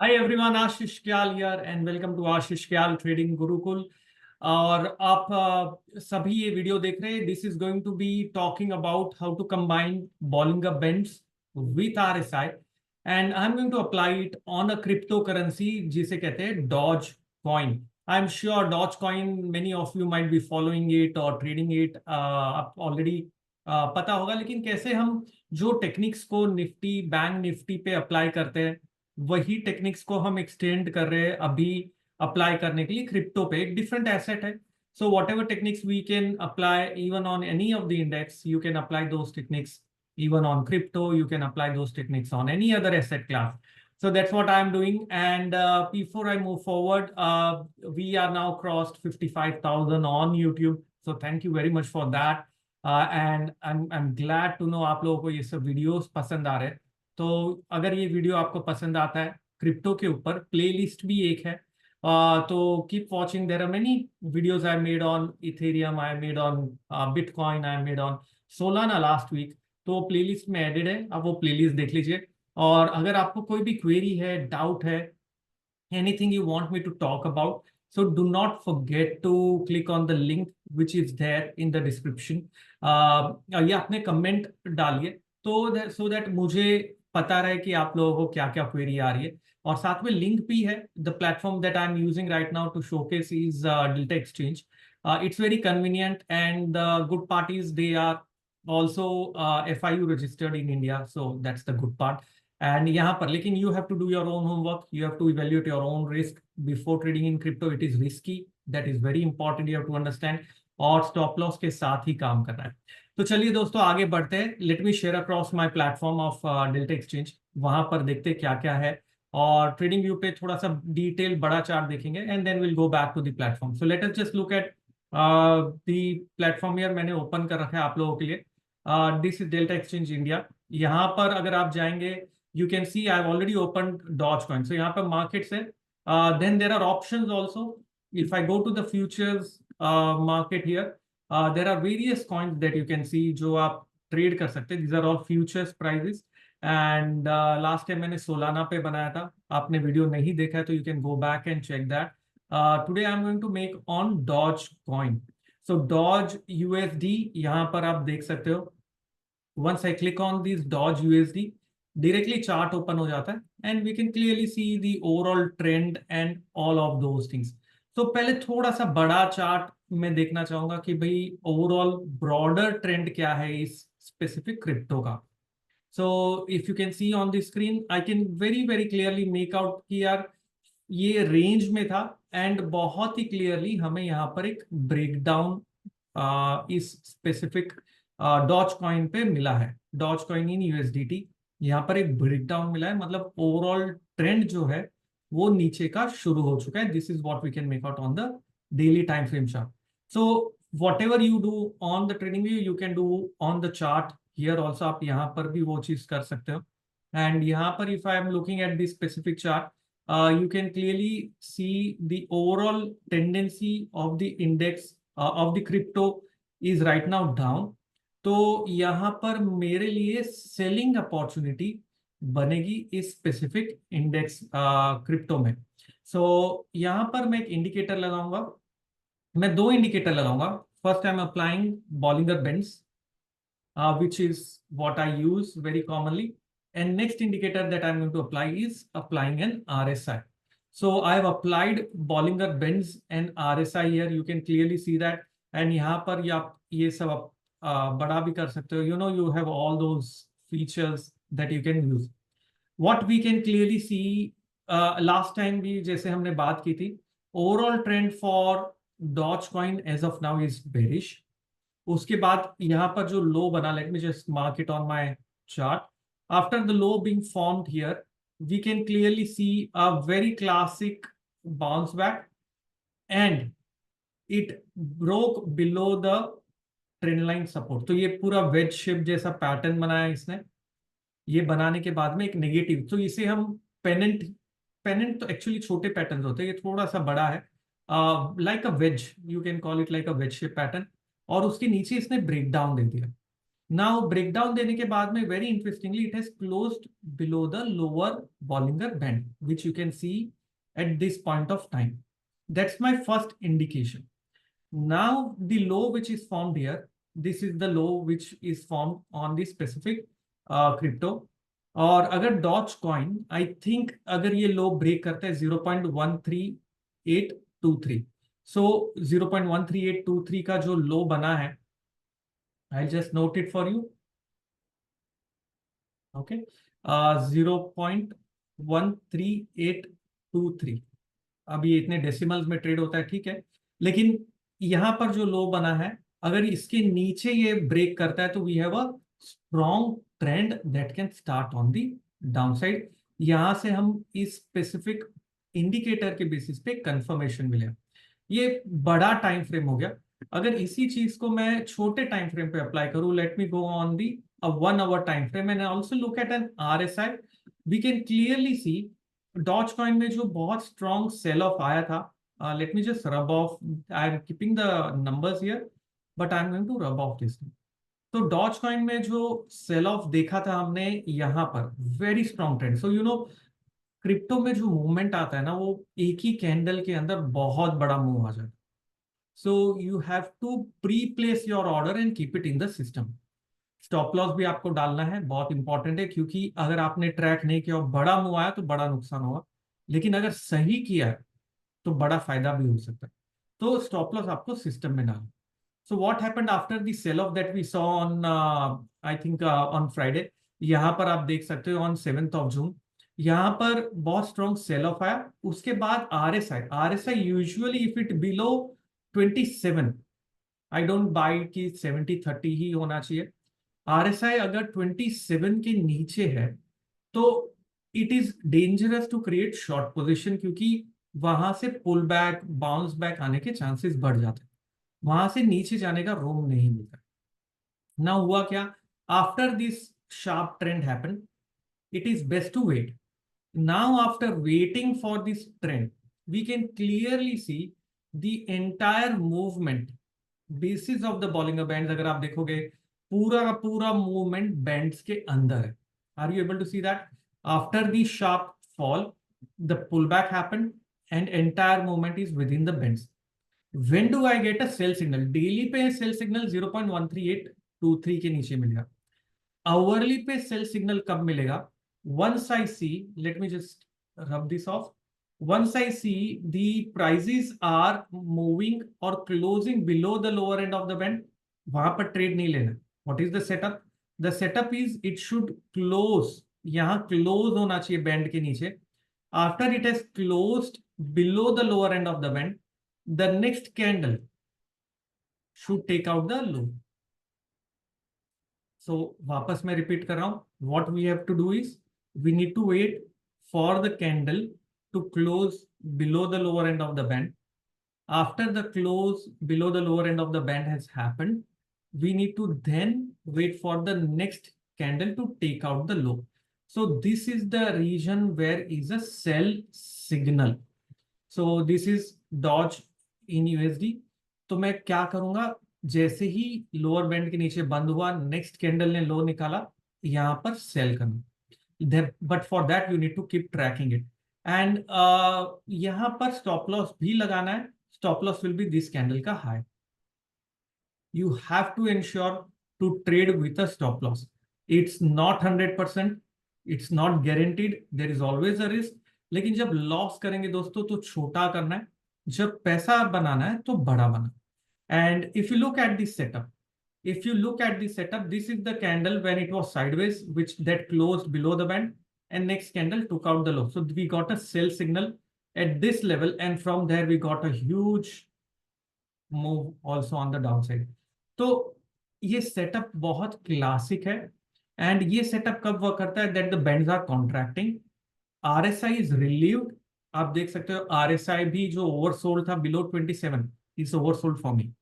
Hi everyone, Ashish Kyal here and welcome to Ashish Kyal trading Gurukul. और आप सभी ये वीडियो देख रहे हैं। This is going to be talking about how to combine Bollinger Bands with RSI and I'm going to apply it on a cryptocurrency जिसे कहते हैं Dogecoin. I am sure Dogecoin many of you might be following it or trading it, आप already पता होगा। लेकिन कैसे हम जो टेक्निक्स को निफ्टी बैंक निफ्टी पे अप्लाई करते हैं वही टेक्निक्स को हम एक्सटेंड कर रहे हैं अभी अप्लाई करने के लिए क्रिप्टो पे। एक डिफरेंट एसेट है। So whatever techniques we can apply even on any of the index, you can apply those techniques even on crypto. You can apply those techniques on any other asset class. So that's what I'm doing. And before I move forward, we are now crossed 55,000 on YouTube. So thank you very much for that. And I'm glad to know आप लोगों को ये सब videos पसंद आ रहे हैं। तो अगर ये वीडियो आपको पसंद आता है, क्रिप्टो के ऊपर प्लेलिस्ट भी एक है। तो keep watching, there are many videos I made on Ethereum, I made on Bitcoin, I made on Solana last week. तो प्लेलिस्ट में एडेड है, आप वो प्लेलिस्ट देख लीजिए। और अगर आपको कोई भी क्वेरी है, डाउट है, anything you want me to talk about, so do not forget to click on the link which is there in the description. या अपने कमेंट डालिए तो सो दैट मुझे पता रहे कि आप लोगों को क्या क्या क्वेरी आ रही है। और साथ में लिंक भी है। The platform that I am using right now to showcase is Delta Exchange. It's very convenient, and the good part is they are also FIU registered in India, so that's the good part. And यहाँ पर लेकिन you have to do your own homework, you have to evaluate your own risk before trading in crypto. It is risky, that is very important, you have to understand. और stop loss के साथ ही काम करना है। तो चलिए दोस्तों आगे बढ़ते हैं। Let me share across my platform of delta exchange. वहां पर देखते हैं क्या क्या है। और ट्रेडिंग व्यू पे थोड़ा सा डिटेल बड़ा चार्ट देखेंगे and then will go back to the platform. So let us just look at the platform. यार मैंने ओपन कर रखा है आप लोगों के लिए। This is Delta exchange India. यहाँ पर अगर आप जाएंगे, you can see I've already opened Dogecoin. So यहाँ पर markets है. Then there are options also. If I go to the futures market here, there are various coins that you can see जो आप trade कर सकते हैं. These are all futures prices. And last time मैंने Solana पे बनाया था। आपने वीडियो नहीं देखा है तो you can go back and check that. Today I'm going to make on Dogecoin. So Doge USD यहाँ पर आप देख सकते हो। Once I click on this Doge USD, directly chart open हो जाता है and we can clearly see the overall trend and all of those things. तो पहले थोड़ा सा बड़ा चार्ट मैं देखना चाहूंगा कि भाई ओवरऑल ब्रॉडर ट्रेंड क्या है इस स्पेसिफिक क्रिप्टो का। So if you can see on the screen, I can very very clearly make out कि यार ये रेंज में था एंड बहुत ही क्लियरली हमें यहाँ पर एक ब्रेकडाउन इस स्पेसिफिक डॉज कॉइन पे मिला है। डॉज कॉइन इन यूएसडीटी यहाँ पर एक ब्रेकडाउन मिला है, मतलब ओवरऑल ट्रेंड जो है वो नीचे का शुरू हो चुका है। This is what we can make out on the daily time frame chart. So whatever you do on the TradingView you can do on the chart here also. आप यहाँ पर भी वो चीज कर सकते हो। एंड यहाँ पर if I am looking at this specific chart, you can clearly see the overall tendency of the index of the crypto is right now down. तो यहाँ पर मेरे लिए सेलिंग अपॉर्चुनिटी बनेगी इस स्पेसिफिक इंडेक्स क्रिप्टो में। सो यहाँ पर मैं एक इंडिकेटर लगाऊंगा। मैं दो इंडिकेटर लगाऊंगा। First I am applying Bollinger bands, which is what I use very commonly. And next indicator that I'm going to apply is applying an RSI. So I have applied Bollinger Bands and RSI here. You can clearly see that. And यहाँ पर ये सब आप बड़ा भी कर सकते हो. You know, you have all those features that you can use. What we can clearly see, last time भी जैसे हमने बात की थी, overall trend for Dogecoin as of now is bearish. उसके बाद यहाँ पर जो लो बना, let me just mark it on my chart. After the low being formed here we can clearly see a very classic bounce back and it broke below the trend line support. तो ये पूरा veg shape जैसा pattern बनाया इसने। ये बनाने के बाद में एक नेगेटिव, तो इसे हम पेनेंट, पेनेंट तो एक्चुअली छोटे पैटर्न होते हैं, ये थोड़ा सा बड़ा है, like a wedge, you can call it like a wedge shape pattern. और उसके नीचे इसने ब्रेक डाउन दे दिया। नाउ ब्रेकडाउन देने के बाद में very interestingly it has closed below the lower Bollinger band which you can see at this point of time. That's my first indication. Now the low which is formed here, this is the low which is formed on the specific crypto. और अगर doge coin I think अगर ये लो break करता है 0.13823, सो 0.13823 का जो low बना है, I just note it for you. Okay, 0.13823. अब ये इतने डेसिमल्स में ट्रेड होता है, ठीक है, लेकिन यहां पर जो लो बना है, अगर इसके नीचे ये ब्रेक करता है तो we have a strong trend that can start on the downside. यहां से हम इस स्पेसिफिक इंडिकेटर के बेसिस पे कंफर्मेशन मिलेगा. ये बड़ा टाइम फ्रेम हो गया. अगर इसी चीज को मैं छोटे टाइम फ्रेम पे अप्लाई करूं, let me go on the a 1 hour time frame and also look at an RSI, we can clearly see Dogecoin में जो बहुत स्ट्रॉन्ग सेल ऑफ आया था. Let me just rub off, I am keeping the numbers here but I am going to rub off this. तो Dogecoin में जो sell off देखा था हमने यहाँ पर, very strong trend. So you know, crypto में जो मूवमेंट आता है ना, वो एक ही कैंडल के अंदर बहुत बड़ा मूव आ जाता है. So you have to pre place your order and keep it in the system. Stop loss भी आपको डालना है, बहुत इंपॉर्टेंट है, क्योंकि अगर आपने ट्रैक नहीं किया और बड़ा मूव आया तो बड़ा नुकसान होगा, लेकिन अगर सही किया है तो बड़ा फायदा भी हो सकता है. तो स्टॉप लॉस आपको सिस्टम में डालना. So what happened after the sell off that we saw on, I think on Friday. यहाँ पर आप देख सकते हो ऑन 7th of June, यहाँ पर बहुत स्ट्रॉन्ग सेल ऑफ आया. उसके बाद RSI usually if it below 27, I don't buy कि 70-30 ही होना चाहिए. आरएसआई अगर 27 के नीचे है तो it is dangerous to create short position, क्योंकि वहां से पुल बैक बाउंस बैक आने के चांसेस बढ़ जाते हैं. वहां से नीचे जाने का रूम नहीं मिलता. ना हुआ क्या, after this sharp trend happen, it is best to wait. Now after waiting for this trend, we can clearly see the entire movement basis of the Bollinger band. अगर आप देखोगे पूरा का पूरा मूवमेंट बैंड्स के अंदर है. Are you able to see that? After the sharp fall, the pull back happened and entire movement is within the bands. When do I get a sell signal? Daily पे sell signal 0.13823 के नीचे मिलेगा. Hourly पे sell signal कब मिलेगा? Once I see, let me just rub this off, once I see the prices are moving or closing below the lower end of the band, वहां पर trade नहीं लेना. What is the setup? The setup is it should close, यहाँ close होना चाहिए band के नीचे. After it has closed below the lower end of the band, the next candle should take out the low. So वापस मैं repeat कर रहा हूं. What we have to do is we need to wait for the candle to close below the lower end of the band. After the close below the lower end of the band has happened, we need to then wait for the next candle to take out the low. So this is the region where is a sell signal. So this is Doge in USD. तो मैं क्या करूंगा, जैसे ही lower band के नीचे बंद हुआ, next candle ने लो निकाला, यहां पर सेल करना. But for that you need to keep tracking it. And यहां पर स्टॉप लॉस भी लगाना है. Stop loss will be this candle का high. You have to ensure to trade with a stop loss. It's not 100%, it's not guaranteed, there is always a risk. लेकिन जब loss करेंगे दोस्तों तो छोटा करना है, जब पैसा बनाना है तो बड़ा बना. And if you look at this setup, if you look at the setup, this is the candle when it was sideways, which that closed below the band, and next candle took out the low. So we got a sell signal at this level, and from there we got a huge move also on the downside. तो ये setup बहुत classic है. And ये setup कब work करता है? That the bands are contracting, RSI is relieved. आप देख सकते हो आरएसआई भी जो ओवरसोल्ड था below 27 is oversold for me,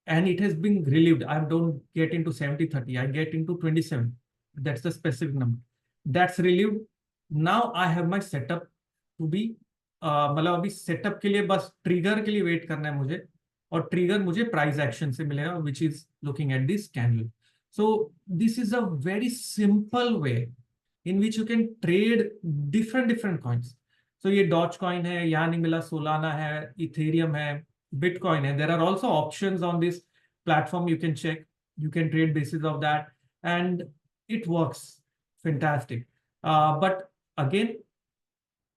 and it has been relieved. I don't get into 70-30, I get into 27. That's the specific number. That's relieved. Now I have my setup to be, मतलब अभी setup के लिए बस trigger के लिए wait करना है मुझे, और ट्रिगर मुझे प्राइस एक्शन से मिलेगा, which is looking at this candle. So this is a very simple way in which you can trade different coins. So ये डॉज कॉइन है, यहाँ नहीं मिला, सोलाना है, इथेरियम है, बिटकॉइन है. There are also options on this platform you can check. You can trade basis of that, and it works fantastic. But again,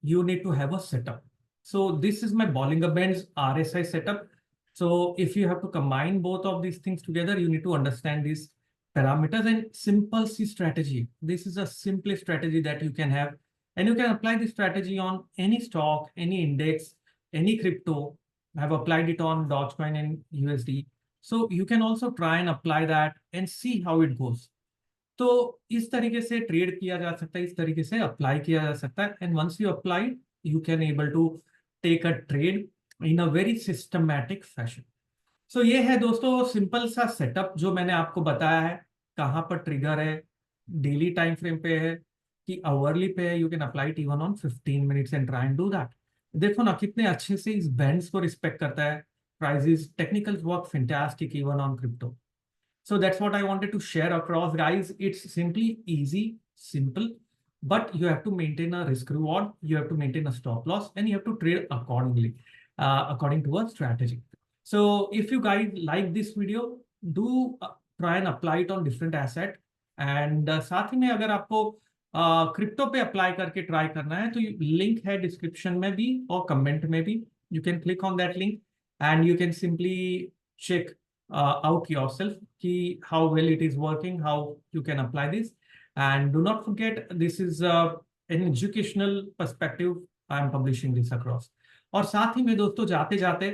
you need to have a setup. So this is my Bollinger Bands RSI setup. So if you have to combine both of these things together, you need to understand these parameters and simple C strategy. This is a simple strategy that you can have, and you can apply this strategy on any stock, any index, any crypto. I have applied it on Dogecoin and USD. So you can also try and apply that and see how it goes. तो इस तरीके से trade किया जा सकता है, इस तरीके से अप्लाई किया जा सकता है, and once you apply you can able to take a trade in a very systematic fashion. So ये है दोस्तों सिंपल सा सेटअप जो मैंने आपको बताया है. कहाँ पर ट्रिगर है, डेली टाइम फ्रेम पे है कि आवरली पे है. You can apply it even on 15 minutes and try and do that. देखो ना कितने अच्छे से इस बैंड्स को रिस्पेक्ट करता है. Prices technicals work fantastic even on crypto. So that's what I wanted to share across, guys. It's simply easy, simple, but you have to maintain a risk reward, you have to maintain a stop loss, and you have to trade accordingly, according to a strategy. So if you guys like this video, do try and apply it on different asset. And साथ ही में अगर आपको crypto पे apply करके try करना है तो link है डिस्क्रिप्शन में भी और कमेंट में भी. You can click on that link and you can simply check out yourself ki how well it is working, how you can apply this. And do not forget, this is an educational perspective. I am publishing this across. और साथ ही में दोस्तों जाते जाते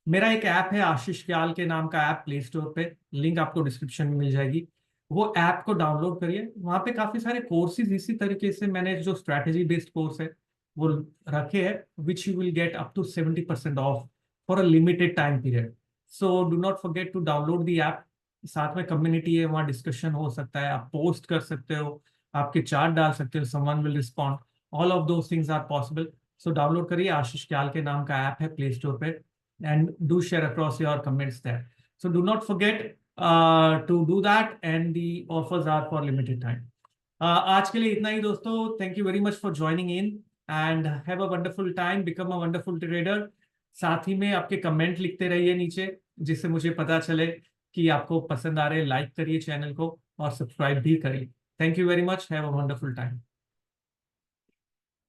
मेरा एक app है आशीष क्याल के नाम का ऐप, प्ले स्टोर पे, लिंक आपको डिस्क्रिप्शन में मिल जाएगी. वो ऐप को डाउनलोड करिए. वहाँ पे काफी सारे कोर्सेज इसी तरीके से मैंने जो स्ट्रैटेजी बेस्ड कोर्स है वो रखे हैं, which you will get up to 70% off for a limited time period. So do not forget to download the app. साथ में कम्युनिटी है, वहाँ डिस्कशन हो सकता है, आप पोस्ट कर सकते हो, आपके चार्ट डाल सकते हो, someone will respond. All of those things are possible. So download करिए, आशीष क्याल के नाम का ऐप है प्ले स्टोर पे, and do share across your comments there. So do not forget to do that, and the offers are for limited time. आज के लिए इतना ही दोस्तों. Thank you very much for joining in and have a wonderful time. Become a wonderful trader. साथ ही में आपके comment लिखते रहिए नीचे, जिससे मुझे पता चले कि आपको पसंद आ रहे. लाइक करिए चैनल को और सब्सक्राइब भी करिए. Thank you very much. Have a wonderful time.